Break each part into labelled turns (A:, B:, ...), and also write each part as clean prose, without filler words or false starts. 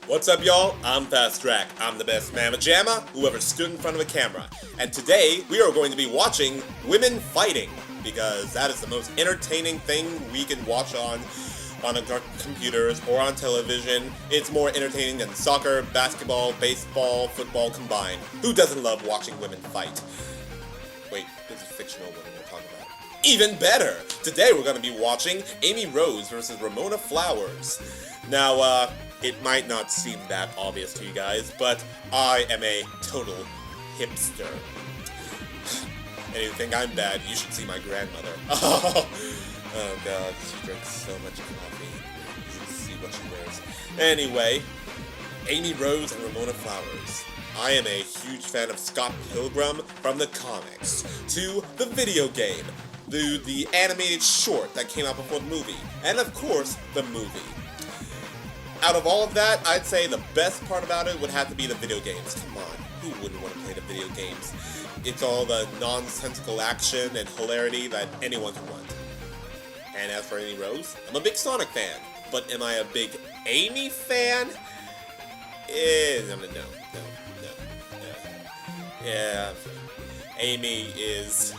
A: What's up, y'all? I'm Fast Track. I'm the best mamma jamma who ever stood in front of a camera. And today, we are going to be watching women fighting, because that is the most entertaining thing we can watch on our computers or on television. It's more entertaining than soccer, basketball, baseball, football combined. Who doesn't love watching women fight? Wait, this is fictional women we're talking about. Even better! Today we're going to be watching Amy Rose versus Ramona Flowers. Now, it might not seem that obvious to you guys, but I am a total hipster. And if you think I'm bad, you should see my grandmother. Oh god, she drinks so much coffee. You should see what she wears. Anyway, Amy Rose and Ramona Flowers. I am a huge fan of Scott Pilgrim from the comics, to the video game, the animated short that came out before the movie, and of course, the movie. Out of all of that, I'd say the best part about it would have to be the video games. Come on, who wouldn't want to play the video games? It's all the nonsensical action and hilarity that anyone can want. And as for Amy Rose, I'm a big Sonic fan. But am I a big Amy fan? No. Yeah, Amy is...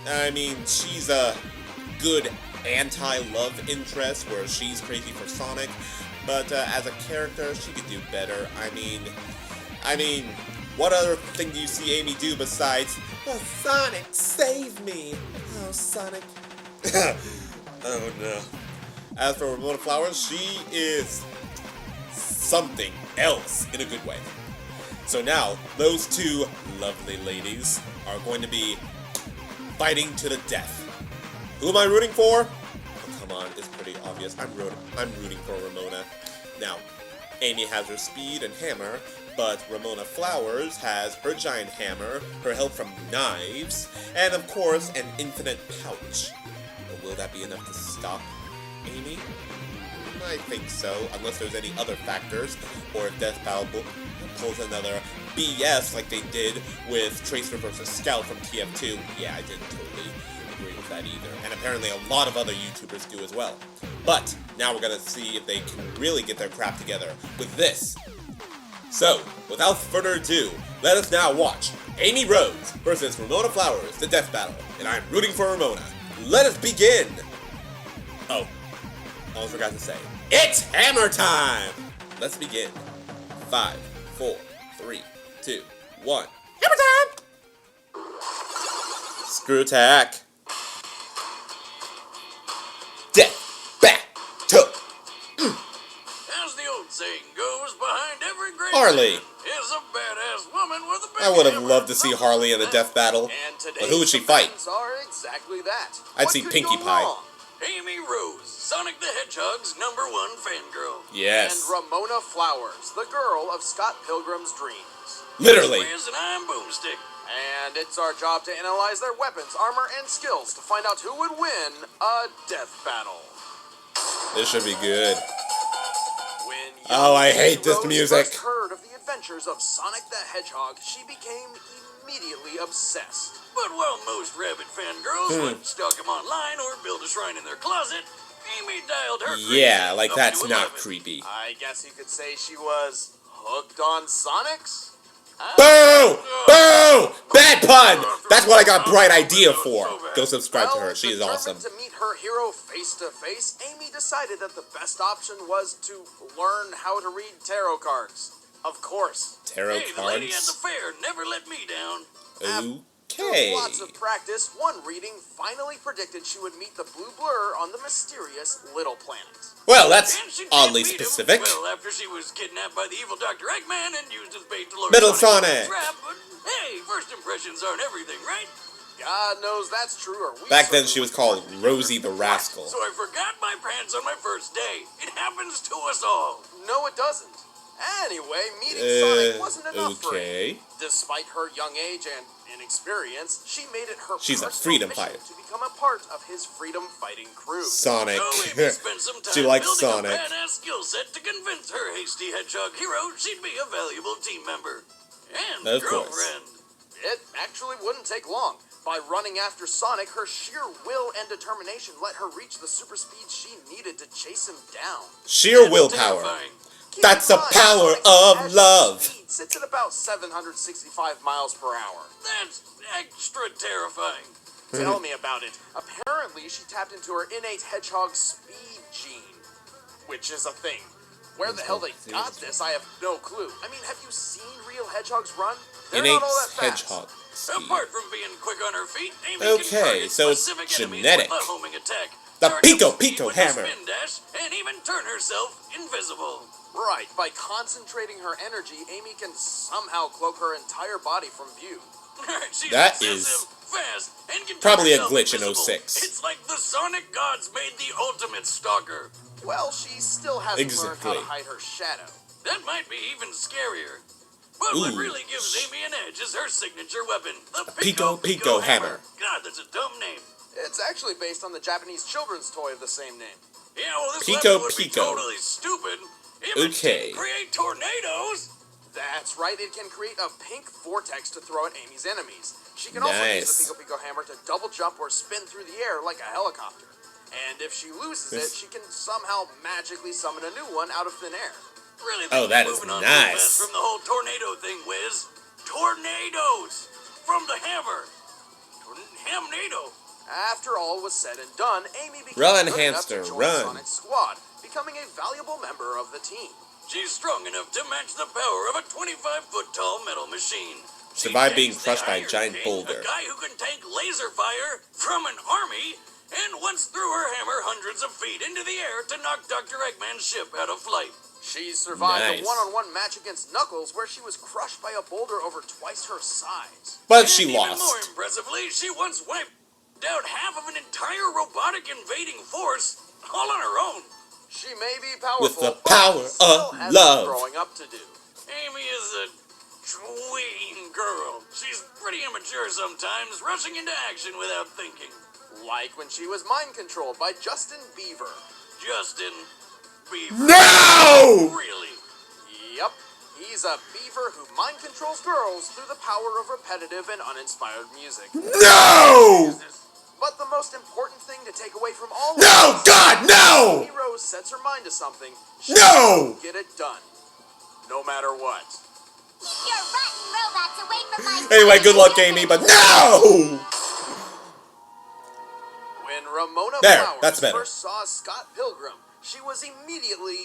A: I mean, she's a good anti-love interest where she's crazy for Sonic, but as a character, she could do better. I mean, what other thing do you see Amy do besides, oh, Sonic, save me? Oh, Sonic. Oh, no. As for Ramona Flowers, she is something else in a good way. So now, those two lovely ladies are going to be fighting to the death. Who am I rooting for? Oh, come on, it's pretty obvious. I'm rooting for Ramona. Now, Amy has her speed and hammer, but Ramona Flowers has her giant hammer, her help from knives, and of course, an infinite pouch. But will that be enough to stop Amy? I think so, unless there's any other factors, or if Death Battle pulls another BS like they did with Tracer vs. Scout from TF2. Yeah, I didn't totally agree with that either. And apparently a lot of other YouTubers do as well. But now we're gonna see if they can really get their crap together with this. So, without further ado, let us now watch Amy Rose versus Ramona Flowers, the death battle. And I'm rooting for Ramona. Let us begin! Oh, almost forgot to say, it's hammer time! Let's begin. 5, 4, 3, 2, 1. Hammer time! ScrewAttack. Death battle.
B: As the old saying goes, behind every great
A: Harley.
B: man is a badass woman with a big
A: I would have
B: hammer.
A: loved to see Harley in a death battle. But who would she fight?
B: Are exactly that.
A: I'd
B: What
A: see
B: could
A: Pinkie
B: go
A: Pie.
B: wrong? Amy Rose, Sonic the Hedgehog's #1 fangirl.
A: Yes.
C: And Ramona Flowers, the girl of Scott Pilgrim's dreams.
A: Literally.
B: She wears an iron boomstick.
C: And it's our job to analyze their weapons, armor, and skills to find out who would win a death battle.
A: This should be good.
C: When
A: Oh, I
C: Amy
A: hate this
C: Rose
A: music.
C: first heard of the adventures of Sonic the Hedgehog, she became immediately obsessed.
B: But while most rabbit fangirls would stalk him online or build a shrine in their closet, Amy dialed her
A: Yeah,
B: creepy
A: like
B: up
A: that's
B: to
A: not
B: 11.
A: creepy.
C: I guess you could say she was hooked on Sonics?
A: Boo! Boo! Bad pun! That's what I got Bright Idea for. Go subscribe to her. She is awesome.
C: Determined to meet her hero face to face, Amy decided that the best option was to learn how to read tarot cards. Of course.
A: Tarot
B: Hey, the lady at the
A: cards.
B: fair never let me down.
A: Okay.
C: Through lots of practice, one reading finally predicted she would meet the blue blur on the mysterious Little Planet.
A: Well, that's
B: And she did
A: oddly
B: beat him.
A: specific.
B: Well, after she was kidnapped by the evil Dr. Eggman and used as bait to lure
A: Metal
B: Sonic into
A: Sonic.
B: a trap, but hey, first impressions aren't everything, right?
C: God knows that's true, or we
A: Back then
C: certainly
A: she was
C: wouldn't
A: called
C: want to
A: Rosie the Rascal.
B: So I forgot my pants on my first day. It happens to us all.
C: No, it doesn't. Anyway, meeting Sonic wasn't enough for
A: okay.
C: Amy. Despite her young age and inexperience, she made it her
A: She's a
C: personal
A: freedom
C: mission
A: fighter.
C: to become a part of his freedom fighting crew.
A: Sonic.
B: So Amy spent some time
A: She likes
B: building
A: Sonic.
B: a badass skill set to convince her hasty hedgehog hero she'd be a valuable team member. And
A: Of course.
B: girlfriend.
C: It actually wouldn't take long. By running after Sonic, her sheer will and determination let her reach the super speed she needed to chase him down.
A: Sheer
B: That's
A: willpower.
B: terrifying.
C: Keep
A: That's
C: in
A: the
C: mind,
A: power
C: Sonic's
A: of
C: magic
A: love.
C: speed sits at about 765 miles per hour.
B: That's extra terrifying.
C: Tell me about it. Apparently, she tapped into her innate hedgehog speed gene, which is a thing. Where the hell they got this, I have no clue. I mean, have you seen real hedgehogs run? They're
A: Innate
C: not all that fast.
A: hedgehog speed.
B: Apart from being quick on her feet, Amy
A: Okay,
B: can target
A: so it's
B: specific enemies
A: genetic.
B: with a homing attack.
A: The
B: charge
A: Pico
B: up speed
A: Pico
B: with a
A: hammer.
B: spin dash, and even turn herself invisible.
C: Right, by concentrating her energy, Amy can somehow cloak her entire body from view.
B: She's
A: That
B: excessive,
A: is
B: fast, and can
A: probably
B: turn
A: a
B: herself
A: glitch in
B: invisible.
A: 06.
B: It's like the Sonic gods made the ultimate stalker.
C: Well, she still hasn't learned how to
A: Exactly.
C: hide her shadow.
B: That might be even scarier. But what
A: Ooh.
B: really gives Amy an edge is her signature weapon, the
A: Pico
B: Pico
A: Pico hammer.
B: God, that's a dumb name.
C: It's actually based on the Japanese children's toy of the same name.
B: Yeah, well, this
A: Pico
B: weapon would be
A: Pico.
B: totally stupid if
A: Okay.
B: it didn't create tornadoes.
C: That's right, it can create a pink vortex to throw at Amy's enemies. She can also use
A: Nice.
C: the Pico Pico hammer to double jump or spin through the air like a helicopter. And if she loses it, she can somehow magically summon a new one out of thin air.
B: Really
A: Oh,
B: think
A: that
B: you're
A: is
B: moving on
A: nice.
B: too fast from the whole tornado thing, Wiz. Tornadoes from the hammer. Hamnado.
C: After all was said and done, Amy became
A: Run,
C: good enough
A: hamster,
C: to join
A: run.
C: Sonic's squad, becoming a valuable member of the team.
B: She's strong enough to match the power of a 25-foot-tall metal machine. She
A: Survive being
B: takes
A: crushed
B: the
A: by a
B: Iron
A: giant
B: King,
A: boulder.
B: A guy who can tank laser fire from an army, and once threw her hammer hundreds of feet into the air to knock Dr. Eggman's ship out of flight.
C: She survived
A: Nice.
C: a one-on-one match against Knuckles where she was crushed by a boulder over twice her size.
A: But
B: And
A: she
B: even more
A: lost.
B: impressively, she once wiped out half of an entire robotic invading force all on her own.
C: She may be powerful,
A: With the
C: but
A: power
C: still
A: of
C: has
A: love.
C: some growing up to do.
B: Amy is a tween girl. She's pretty immature sometimes, rushing into action without thinking.
C: Like when she was mind-controlled by Justin Bieber.
B: Justin Bieber.
A: No!
B: Really?
C: Yep, he's a beaver who mind-controls girls through the power of repetitive and uninspired music.
A: No!
C: But the most important thing to take away from all
A: No!
C: of this,
A: God, no!
C: when Rose sets her mind to something, she
A: No!
C: will get it done. No matter what.
D: Keep your rotten robots away from my
A: Anyway, good luck, Amy, but no!
C: When Ramona
A: There,
C: Flowers
A: that's better.
C: first saw Scott Pilgrim, she was immediately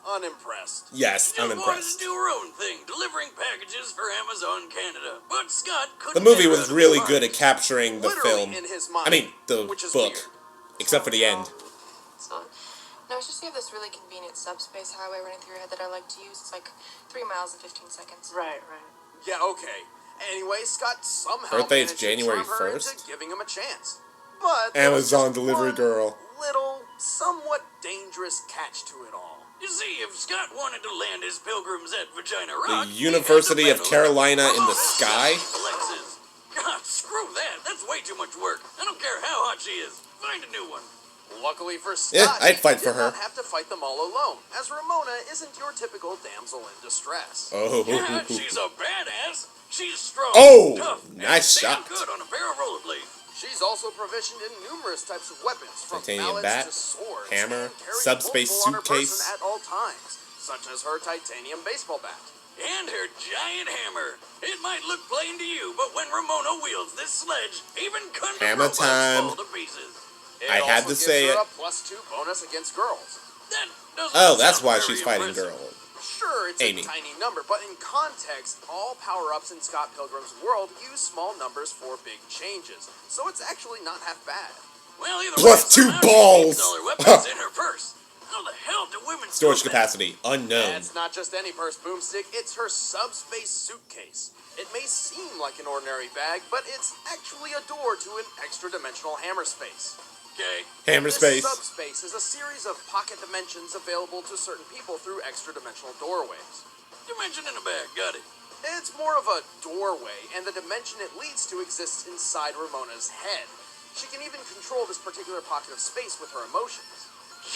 C: unimpressed.
A: Yes,
B: She
A: I'm
B: wanted
A: impressed.
B: to do her own thing, delivering packages for Amazon Canada. But Scott
A: The
B: couldn't
A: movie
B: get her
A: was
B: out of
A: really
B: his
A: good
B: mind.
A: at capturing the
C: Literally
A: film.
C: in his mind.
A: I mean, the
C: which is
A: book.
C: weird.
A: Except for the end.
E: So, no, it's just you have this really convenient subspace highway running through your head that I like to use. It's like 3 miles in 15 seconds.
F: Right.
C: Yeah, okay. Anyway, Scott somehow
A: Birthday is
C: managed to
A: January
C: charm her
A: 1st?
C: into giving him a chance. But there was
A: Amazon
C: just
A: delivery
C: one
A: girl.
C: little, somewhat dangerous catch to it all.
B: You see, if Scott wanted to land his pilgrims at Vagina
A: The
B: Rock,
A: University of Carolina in the
B: Ramona
A: sky?
B: Alexis. God, screw that. That's way too much work. I don't care how hot she is. Find a new one.
C: Luckily for
A: Yeah,
C: Scott,
A: I'd fight
C: he
A: for
C: did
A: her.
C: not have to fight them all alone, as Ramona isn't your typical damsel in distress.
A: Oh.
B: Yeah, she's a badass. She's strong,
A: Oh,
B: tough,
A: nice
B: and damn
A: shot.
B: good on a pair of rollerblades.
C: She's also proficient in numerous types of weapons, from
A: Titanium
C: mallets
A: bat,
C: to swords,
A: hammer,
C: and carries
A: subspace
C: multiple on her person
A: suitcase.
C: at all times, such as her titanium baseball bat.
B: And her giant hammer. It might look plain to you, but when Ramona wields this sledge, even Gundam
A: Hammer
B: robots
A: time.
B: fall to pieces.
C: It
A: I had
C: also
A: to say
C: gives her
A: it.
C: a +2 bonus against girls.
B: That doesn't
A: Oh, that's
B: sound
A: why
B: very
A: she's fighting
B: impressive.
A: girl.
C: Sure, it's
A: Amy.
C: a tiny number, but in context, all power-ups in Scott Pilgrim's world use small numbers for big changes, so it's actually not half bad.
B: Well, either
A: Plus
B: way,
A: 2
B: somehow she
A: balls.
B: keeps all her weapons in her purse. How the hell do women
A: Storage
B: do that?
A: capacity, unknown.
C: It's not just any purse, Boomstick, it's her subspace suitcase. It may seem like an ordinary bag, but it's actually a door to an extra-dimensional hammer space.
B: Okay.
A: Hammer
C: This
A: space.
C: subspace is a series of pocket dimensions available to certain people through extra-dimensional doorways.
B: Dimension in a bag. Got it.
C: It's more of a doorway, and the dimension it leads to exists inside Ramona's head. She can even control this particular pocket of space with her emotions.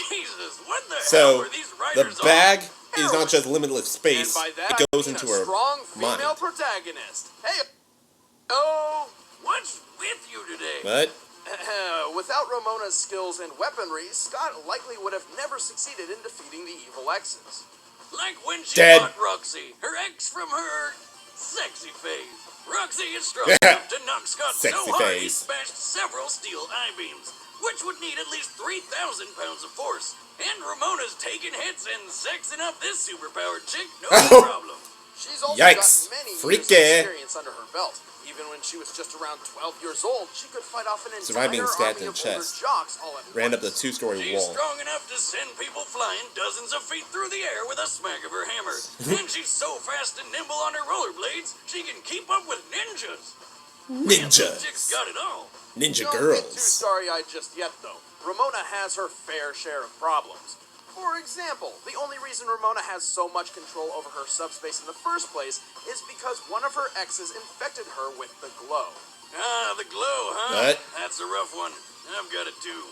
B: Jesus, what the hell
A: So,
B: are these
A: the
B: writers on?
A: bag is not just limitless
C: And
A: space,
C: by that,
A: it goes
C: I mean
A: into
C: a
A: her
C: strong female
A: mind.
C: protagonist. Hey, oh,
B: What's with you today?
A: But,
C: without Ramona's skills and weaponry, Scott likely would have never succeeded in defeating the evil X's.
B: Like when she
A: Dead.
B: fought Roxy, her ex from her sexy phase. Roxy is strong enough to knock Scott so
A: Sexy
B: hard he
A: phase.
B: smashed several steel I-beams, which would need at least 3,000 pounds of force. And Ramona's taking hits and sexing up this superpowered chick, no problem.
C: She's also
A: Yikes.
C: got many
A: Freaky.
C: years of experience under her belt. Even when she was just around 12 years old, she could fight off an
A: Survived being
C: entire
A: stabbed
C: army
A: in the
C: of older
A: chest.
C: jocks all at
A: Ran up
C: once.
A: the 2-story
B: She's
A: wall.
B: strong enough to send people flying dozens of feet through the air with a smack of her hammer. And she's so fast and nimble on her rollerblades, she can keep up with ninjas.
A: Ninjas.
B: Chick's got it all.
A: Ninja
C: Don't get too
A: girls.
C: starry-eyed just yet, though. Ramona has her fair share of problems. For example, the only reason Ramona has so much control over her subspace in the first place is because one of her exes infected her with the glow.
B: Ah, the glow, huh?
A: What?
B: That's a rough one. I've got it too.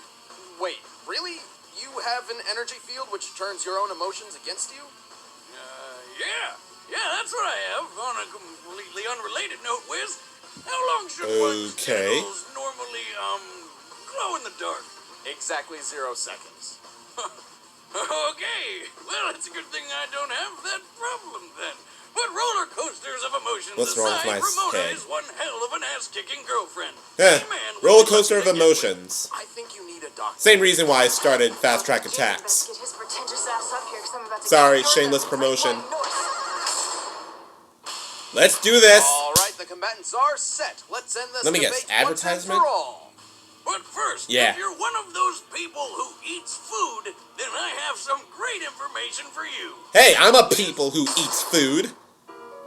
C: Wait, really? You have an energy field which turns your own emotions against you?
B: Yeah. Yeah, that's what I have. On a completely unrelated note, Wiz, how long should one's
A: Okay.
B: genitals normally, glow in the dark?
C: Exactly 0 seconds.
B: Okay, well, it's a good thing I don't have that problem then. But roller coasters of emotions
A: What's wrong with
B: aside,
A: my
B: Ramona
A: head?
B: is one hell of an ass-kicking girlfriend.
A: Eh,
B: Any man would
A: roller
B: be
A: coaster of
B: lucky to get with.
A: emotions.
C: I think you need a doctor.
A: Same reason why I started Fast Track Attacks.
E: Get his pretentious ass up here 'cause I'm about to
A: Sorry,
E: get
A: shameless
E: like
A: promotion.
E: white noise.
A: Let's do this.
C: All right, the combatants are set. Let's end this
A: Let me guess,
C: debate once and
A: advertisement?
C: for all.
B: But first,
A: Yeah.
B: if you're one of those people who eats food, then I have some great information for you.
A: Hey, I'm a people who eats food.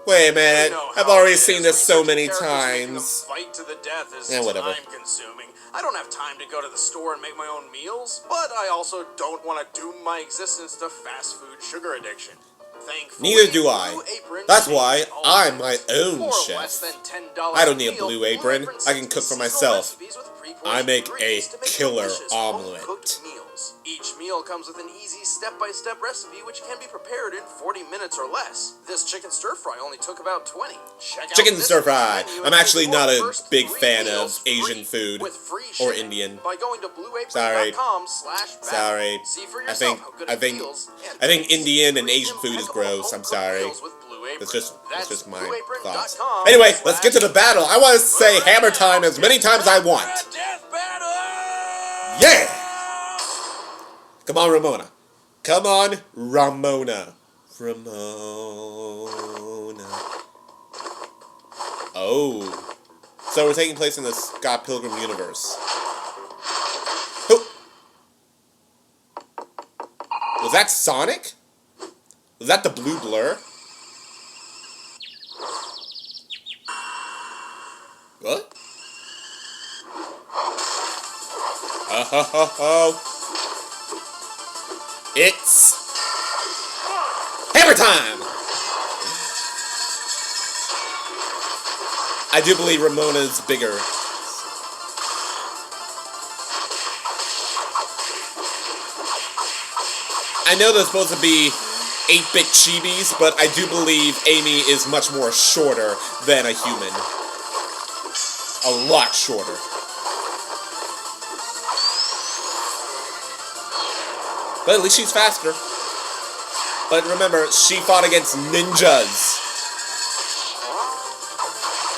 A: Wait a minute.
C: You know
A: I've
C: how
A: already
C: it
A: seen
C: is.
A: this so many
C: Researching characters making
A: times.
C: a fight to the death is
A: Yeah, whatever.
C: time-consuming. I don't have time to go to the store and make my own meals, but I also don't want to doom my existence to fast food sugar addiction. Thankfully,
A: Neither do I.
C: Blue Apron
A: That's
C: makes
A: why
C: all
A: I'm
C: things.
A: my own
C: For
A: chef.
C: less than $10
A: I don't need a
C: meal,
A: Blue Apron.
C: Apron
A: I can
C: sends
A: cook for
C: seasonal
A: myself.
C: recipes with pre-portioned
A: I make a
C: ingredients to make
A: killer
C: delicious
A: omelet.
C: home-cooked meals. Each meal comes with an easy step-by-step recipe which can be prepared in 40 minutes or less. This chicken stir-fry only took about 20. Check out
A: Chicken
C: this
A: stir-fry.
C: menu
A: I'm
C: and
A: actually
C: get your
A: not a
C: first
A: big
C: 3
A: fan
C: meals
A: of Asian
C: free
A: food
C: with free
A: or
C: shipping
A: Indian.
C: by going to blueapron.com/battle.
A: Sorry.
C: See for
A: I
C: yourself
A: think
C: how good
A: I
C: it
A: think
C: feels and
A: I think
C: taste.
A: Indian and
C: Free
A: Asian food is
C: impeccable
A: gross. I'm
C: home-cooked
A: sorry.
C: meals with Blue Apron.
A: That's just my thoughts.
C: blueapron.com
A: Anyway, let's get to the battle. I want to say hammer time as many times as I want.
B: Death battle!
A: Yeah! Come on, Ramona. Come on, Ramona. Ramona. Oh. So we're taking place in the Scott Pilgrim universe. Oh. Was that Sonic? Was that the blue blur? What? Oh ho ho ho. It's hammer time! I do believe Ramona's bigger. I know they're supposed to be 8-bit chibis, but I do believe Amy is much more shorter than a human. A lot shorter. But at least she's faster. But remember, she fought against ninjas.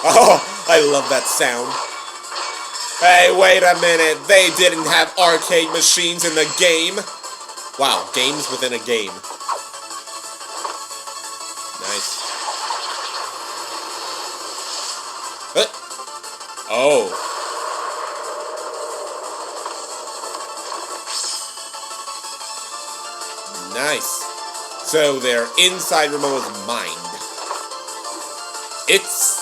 A: Oh, I love that sound. Hey, wait a minute. They didn't have arcade machines in the game. Wow, games within a game. Nice. Oh. Nice. So they're inside Ramona's mind. It's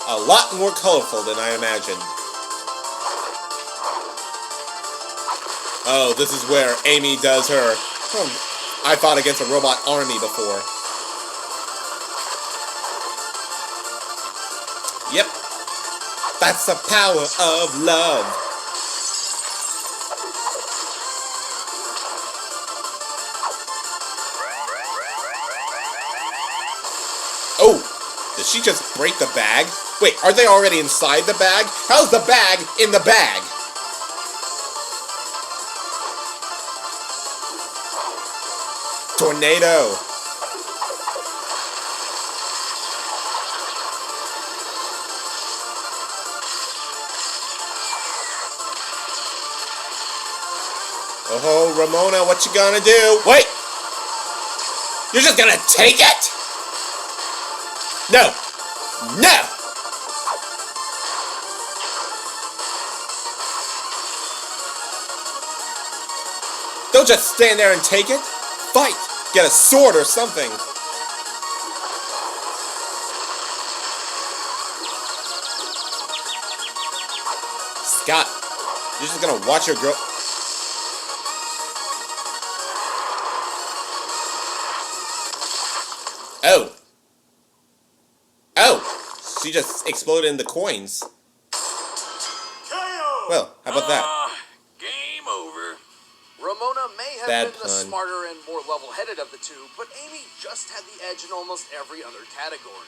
A: a lot more colorful than I imagined. Oh, this is where Amy does her... I fought against a robot army before. Yep. That's the power of love. Oh! Did she just break the bag? Wait, are they already inside the bag? How's the bag in the bag? tornado. Oh, Ramona, what you gonna do? Wait! You're just gonna take it? No! No! Don't just stand there and take it. Fight! Get a sword or something. Scott, you're just gonna watch your girl... Oh. Oh! She just exploded in the coins. Well, how about that?
B: Game over.
C: Ramona may have
A: Bad
C: been the
A: pun.
C: smarter and more level-headed of the two, but Amy just had the edge in almost every other category.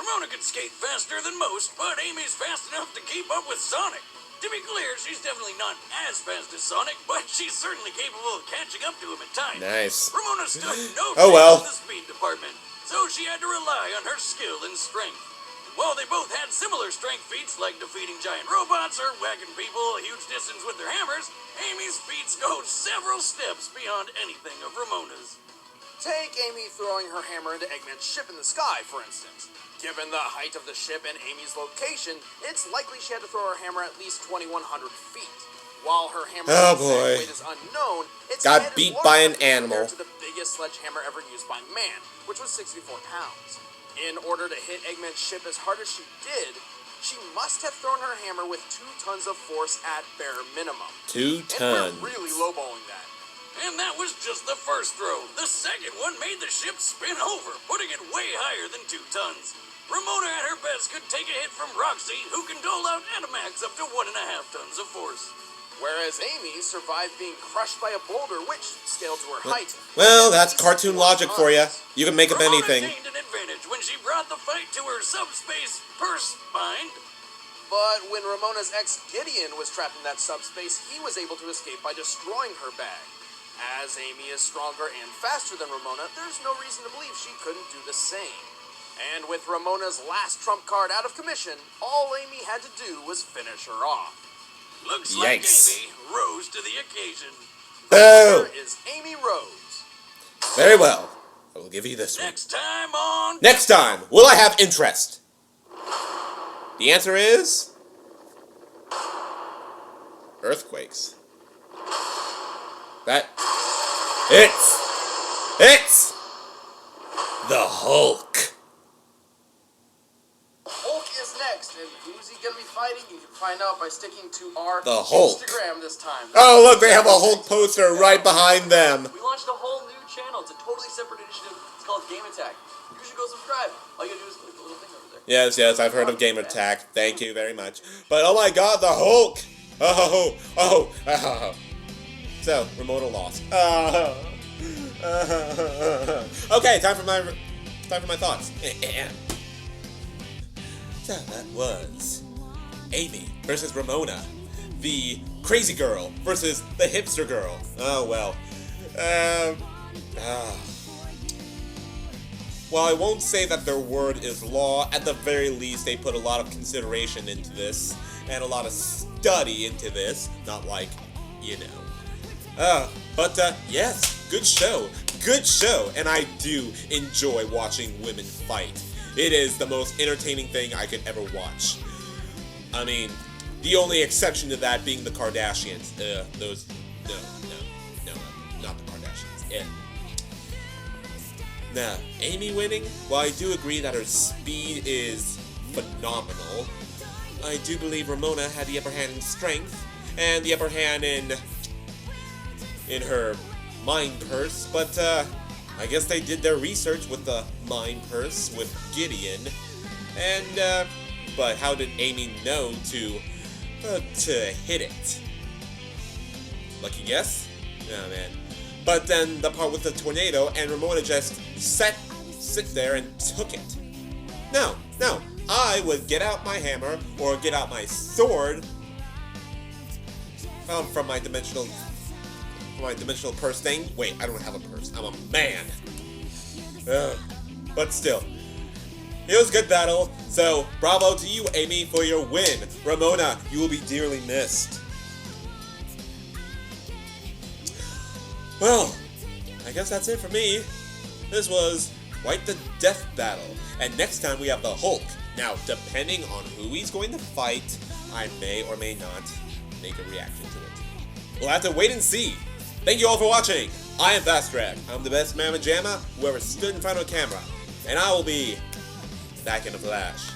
B: Ramona can skate faster than most, but Amy's fast enough to keep up with Sonic. To be clear, she's definitely not as fast as Sonic, but she's certainly capable of catching up to him at times.
A: Nice.
B: Ramona stood no
A: Oh,
B: chance
A: well.
B: in the speed department, so she had to rely on her skill and strength. While they both had similar strength feats like defeating giant robots or whacking people a huge distance with their hammers, Amy's feats go several steps beyond anything of Ramona's.
C: Take Amy throwing her hammer into Eggman's ship in the sky, for instance. Given the height of the ship and Amy's location, it's likely she had to throw her hammer at least 2,100 feet. While her hammer's
A: Oh,
C: exact
A: boy.
C: weight is unknown, its
A: Got
C: head is
A: beat
C: large
A: by an
C: enough to compare
A: animal.
C: to the biggest sledgehammer ever used by man, which was 64 pounds. In order to hit Eggman's ship as hard as she did, she must have thrown her hammer with 2 tons of force at bare minimum.
A: 2
C: And
A: tons.
C: we're really lowballing that.
B: And that was just the first throw. The second one made the ship spin over, putting it way higher than 2 tons. Ramona at her best could take a hit from Roxy, who can dole out Animax up to 1.5 tons of force.
C: Whereas Amy survived being crushed by a boulder, which scaled to her height.
A: Well, that's cartoon logic for you. You can make up
B: Ramona
A: anything.
B: gained an advantage when she brought the fight to her subspace purse mind.
C: But when Ramona's ex Gideon was trapped in that subspace, he was able to escape by destroying her bag. As Amy is stronger and faster than Ramona, there's no reason to believe she couldn't do the same. And with Ramona's last trump card out of commission, all Amy had to do was finish her off.
B: Looks like
A: Yikes.
B: Amy rose to the occasion.
A: Oh,
C: Here is Amy Rose.
A: very well. I will give you this one.
B: Next time on...
A: Next time, will I have interest? The answer is... earthquakes. That... It's... the Hulk.
C: Hulk is next, and who's he gonna be fighting? You can find out by sticking to our
A: The Hulk.
C: Instagram this time.
A: Oh, look, they have a Hulk poster right behind them.
F: We launched a whole new channel. It's a totally separate initiative. It's called Game Attack. You should go subscribe. All you gotta do is click the little thing over there.
A: Yes, I've heard of Game Attack. Thank you very much. But oh my god, the Hulk! Oh. So, Ramona lost. Okay, time for my thoughts. So that was Amy versus Ramona, the crazy girl versus the hipster girl. Oh well. Well, I won't say that their word is law. At the very least, they put a lot of consideration into this and a lot of study into this. Not like, you know. But yes, good show. Good show. And I do enjoy watching women fight. It is the most entertaining thing I could ever watch. I mean, the only exception to that being the Kardashians. No, not the Kardashians. Now, Amy winning, while I do agree that her speed is phenomenal, I do believe Ramona had the upper hand in strength, and the upper hand in her mind purse, but I guess they did their research with the mind purse with Gideon, and but how did Amy know to hit it? Lucky guess? Oh man. But then the part with the tornado and Ramona just sit there and took it. No, I would get out my hammer or get out my sword from my dimensional purse thing. Wait, I don't have a purse. I'm a man. But still, it was a good battle, so bravo to you, Amy, for your win. Ramona, you will be dearly missed. Well, I guess that's it for me. This was Quite the Death Battle, and next time we have the Hulk. Now, depending on who he's going to fight, I may or may not make a reaction to it. We'll have to wait and see. Thank you all for watching. I am Fast Track. I'm the best mamma jamma who ever stood in front of a camera, and I will be back in a flash.